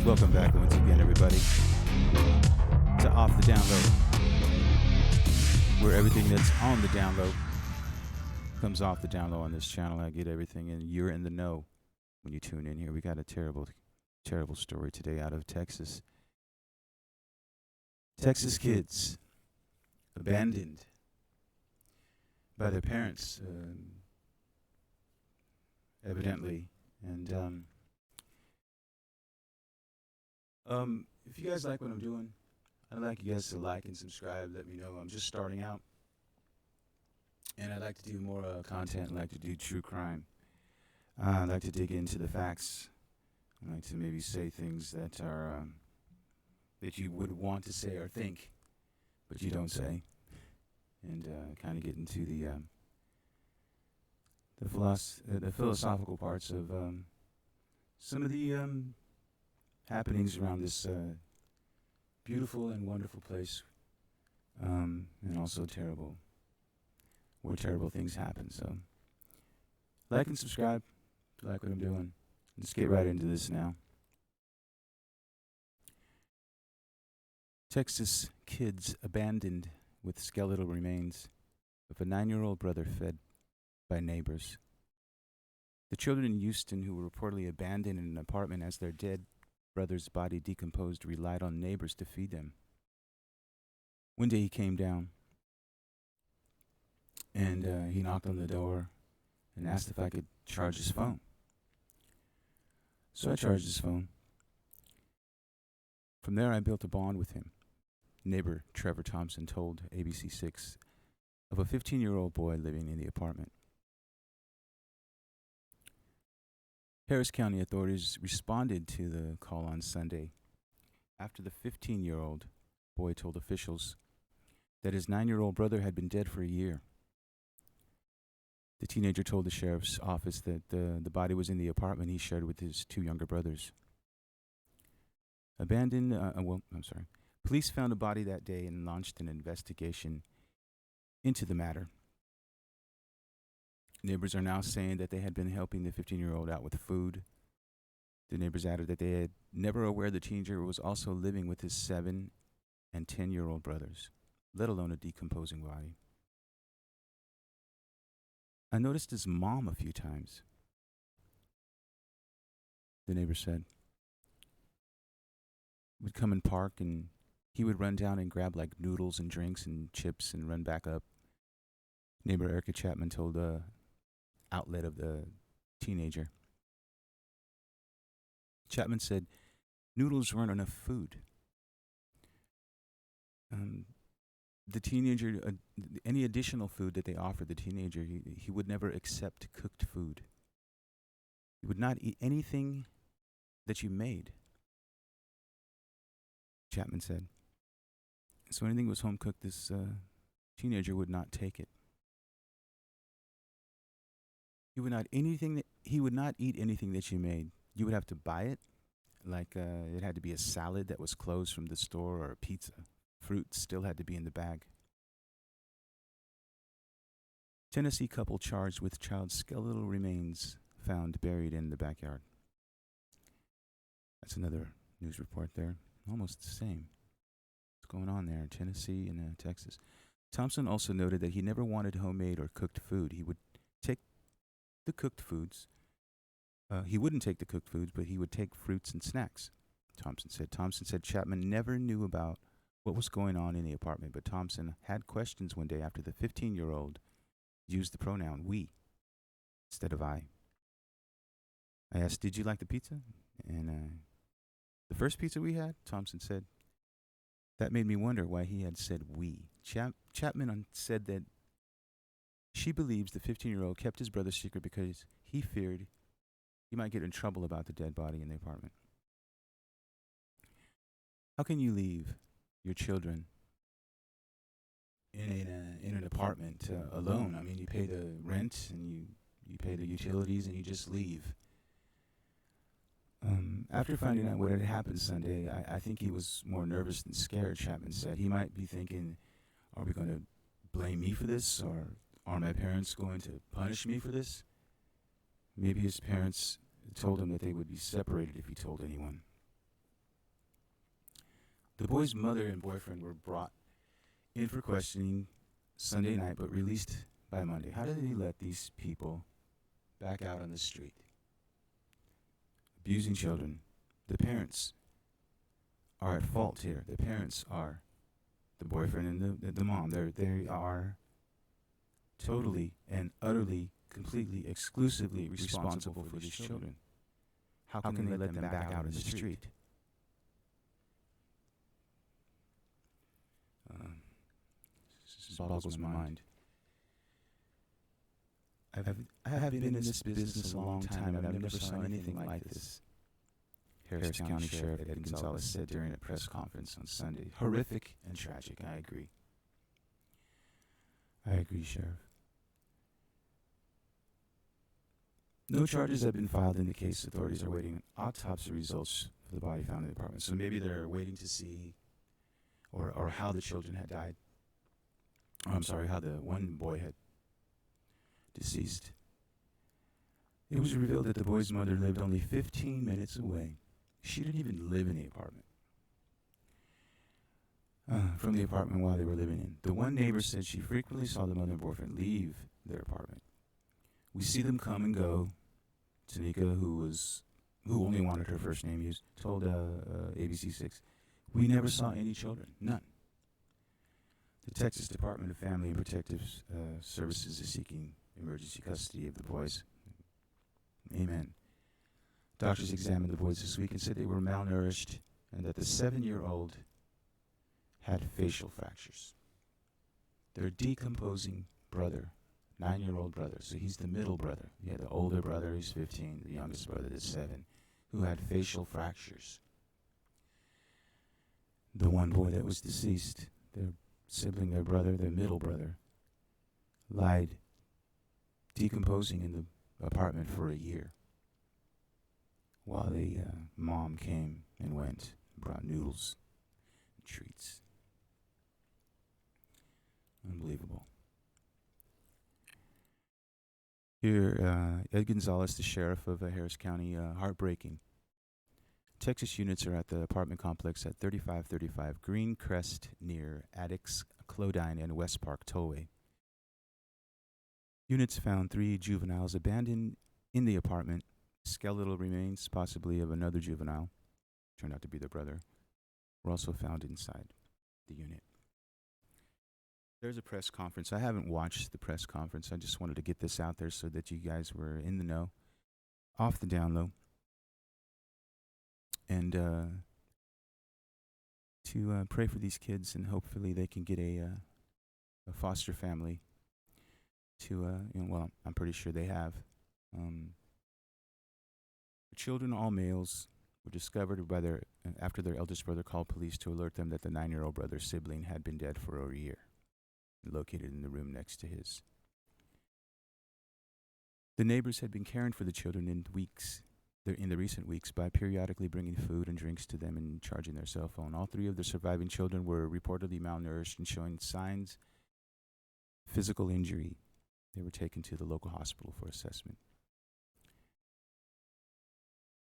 Welcome back once again, everybody, to Off the Download, where everything that's on the download comes off the download on this channel. I get everything, and you're in the know when you tune in here. We got a terrible, terrible story today out of Texas. Texas kids abandoned by their parents, evidently, and if you guys like what I'm doing, I'd like you guys to like and subscribe. Let me know. I'm just starting out, and I'd like to do more content. I'd like to do true crime. I'd like to dig into the facts. I'd like to maybe say things that are that you would want to say or think, but you don't say, and kind of get into the philosophical parts of some of the happenings around this beautiful and wonderful place, and also where terrible things happen. So, like and subscribe if you like what I'm doing. Let's get right into this now. Texas kids abandoned with skeletal remains of a 9-year-old brother fed by neighbors. The children in Houston, who were reportedly abandoned in an apartment as their dead brother's body decomposed, relied on neighbors to feed them. One day he came down and he knocked on the door and asked if I could charge his phone. So I charged his phone. From there, I built a bond with him. Neighbor Trevor Thompson told ABC6 of a 15-year-old boy living in the apartment. Harris County authorities responded to the call on Sunday after the 15-year-old boy told officials that his 9-year-old brother had been dead for a year. The teenager told the sheriff's office that the body was in the apartment he shared with his 2 younger brothers. Police found a body that day and launched an investigation into the matter. Neighbors are now saying that they had been helping the 15-year-old out with food. The neighbors added that they had never aware the teenager was also living with his 7 and 10-year-old brothers, let alone a decomposing body. I noticed his mom a few times, the neighbor said. Would come and park, and he would run down and grab like noodles and drinks and chips and run back up. Neighbor Erica Chapman told the outlet of the teenager. Chapman said noodles weren't enough food. The teenager, any additional food that they offered the teenager, he would never accept cooked food. He would not eat anything that you made, Chapman said. So anything that was home cooked, this teenager would not take it. He would not eat anything that you made. You would have to buy it, like it had to be a salad that was closed from the store or a pizza. Fruit still had to be in the bag. Tennessee couple charged with child's skeletal remains found buried in the backyard. That's another news report there. Almost the same. What's going on there in Tennessee and Texas? Thompson also noted that he never wanted homemade or cooked food. He would take the cooked foods. He wouldn't take the cooked foods, but he would take fruits and snacks, Thompson said. Thompson said Chapman never knew about what was going on in the apartment, but Thompson had questions one day after the 15-year-old used the pronoun we instead of I. I asked, did you like the pizza? And the first pizza we had, Thompson said, that made me wonder why he had said we. Chapman said that she believes the 15-year-old kept his brother's secret because he feared he might get in trouble about the dead body in the apartment. How can you leave your children in an apartment alone? I mean, you pay the rent and you pay the utilities and you just leave. After finding out what had happened Sunday, I think he was more nervous than scared, Chapman said. He might be thinking, are we going to blame me for this, or are my parents going to punish me for this? Maybe his parents told him that they would be separated if he told anyone. The boy's mother and boyfriend were brought in for questioning Sunday night but released by Monday. How did they let these people back out on the street? Abusing children. The parents are at fault here. The parents are the boyfriend and the mom. They are totally and utterly, completely, exclusively responsible for these children. How can they let them back out in the street? This boggles my mind. I have been in this business a long time, and I've never saw anything like this. Harris County Sheriff Ed Gonzalez said during a press conference on Sunday. Horrific and tragic, I agree. I agree, Sheriff. No charges have been filed in the case. Authorities are waiting autopsy results for the body found in the apartment. So maybe they're waiting to see or how the children had died. I'm sorry, how the one boy had deceased. It was revealed that the boy's mother lived only 15 minutes away. She didn't even live in the apartment. From the apartment while they were living in. The one neighbor said she frequently saw the mother and boyfriend leave their apartment. We see them come and go. Tanika, who only wanted her first name used, told ABC6, we never saw any children, none. The Texas Department of Family and Protective Services is seeking emergency custody of the boys. Amen. Doctors examined the boys this week and said they were malnourished and that the 7-year-old had facial fractures. Their decomposing brother, 9-year-old brother, so he's the middle brother. Yeah, the older brother, he's 15, the youngest brother is 7, who had facial fractures. The one boy that was deceased, their sibling, their brother, their middle brother, lied decomposing in the apartment for a year while the mom came and went and brought noodles and treats. Unbelievable. Here, Ed Gonzalez, the sheriff of Harris County, heartbreaking. Texas units are at the apartment complex at 3535 Green Crest near Addicts, Clodine, and West Park Tollway. Units found 3 juveniles abandoned in the apartment. Skeletal remains, possibly of another juvenile, turned out to be their brother, were also found inside the unit. There's a press conference. I haven't watched the press conference. I just wanted to get this out there so that you guys were in the know, off the down low. And to pray for these kids, and hopefully they can get a foster family. Well, I'm pretty sure they have. The children, all males, were discovered after their eldest brother called police to alert them that the 9-year-old brother's sibling had been dead for over a year, located in the room next to his. The neighbors had been caring for the children in the recent weeks by periodically bringing food and drinks to them and charging their cell phone. All 3 of the surviving children were reportedly malnourished and showing signs of physical injury. They were taken to the local hospital for assessment.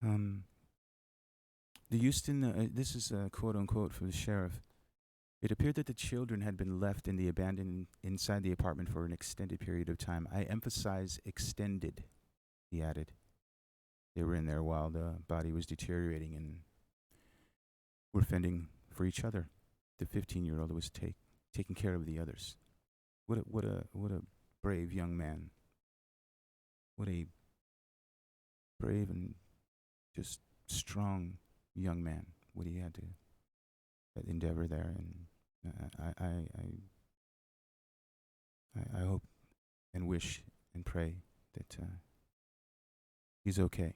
The Houston, this is a quote unquote from the sheriff. It appeared that the children had been left in the abandoned inside the apartment for an extended period of time. I emphasize extended, he added. They were in there while the body was deteriorating and were fending for each other. The 15-year-old was taking care of the others. What a brave young man. What a brave and just strong young man. What he had to endeavor there, and I hope and wish and pray that he's okay,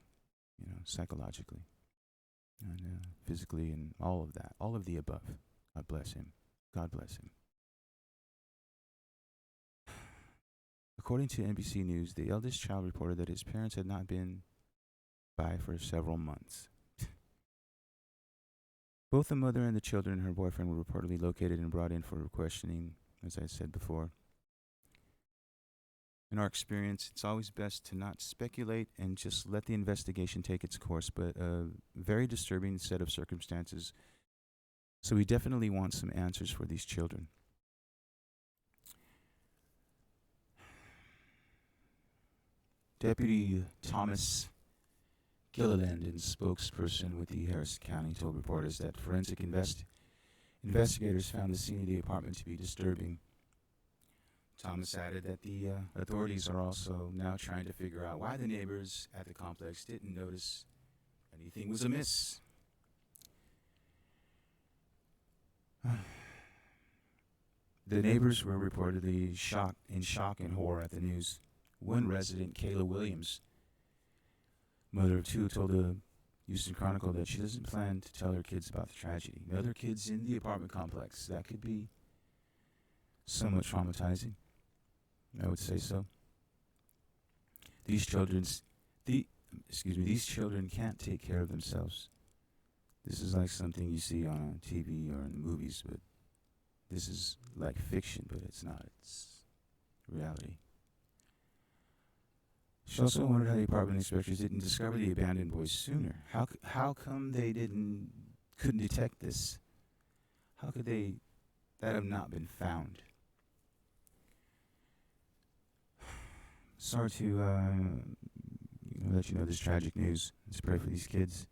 psychologically and physically, and all of that, all of the above. God bless him. God bless him. According to NBC News, the eldest child reported that his parents had not been by for several months. Both the mother and the children and her boyfriend were reportedly located and brought in for questioning, as I said before. In our experience, it's always best to not speculate and just let the investigation take its course, but a very disturbing set of circumstances So we definitely want some answers for these children. Deputy Thomas Gilliland, spokesperson with the Harrison County, told reporters that forensic investigators found the scene of the apartment to be disturbing. Thomas added that the authorities are also now trying to figure out why the neighbors at the complex didn't notice anything was amiss. The neighbors were reportedly in shock and horror at the news. One resident, Kayla Williams, mother of two, told the Houston Chronicle that she doesn't plan to tell her kids about the tragedy. The other kids in the apartment complex, that could be somewhat traumatizing. I would say so. These children can't take care of themselves. This is like something you see on TV or in the movies, but this is like fiction, but it's not. It's reality. She also wondered how the apartment inspectors didn't discover the abandoned boys sooner. How come they couldn't detect this? How could that have not been found? Sorry to let you know this tragic news. Let's pray for these kids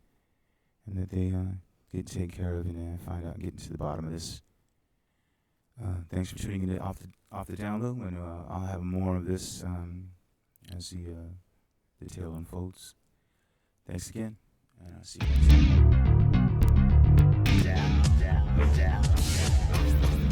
and that they get taken care of and find out, get to the bottom of this. Thanks for tuning in off the download, and I'll have more of this as the tale unfolds. Thanks again, and I'll see you next time. Down.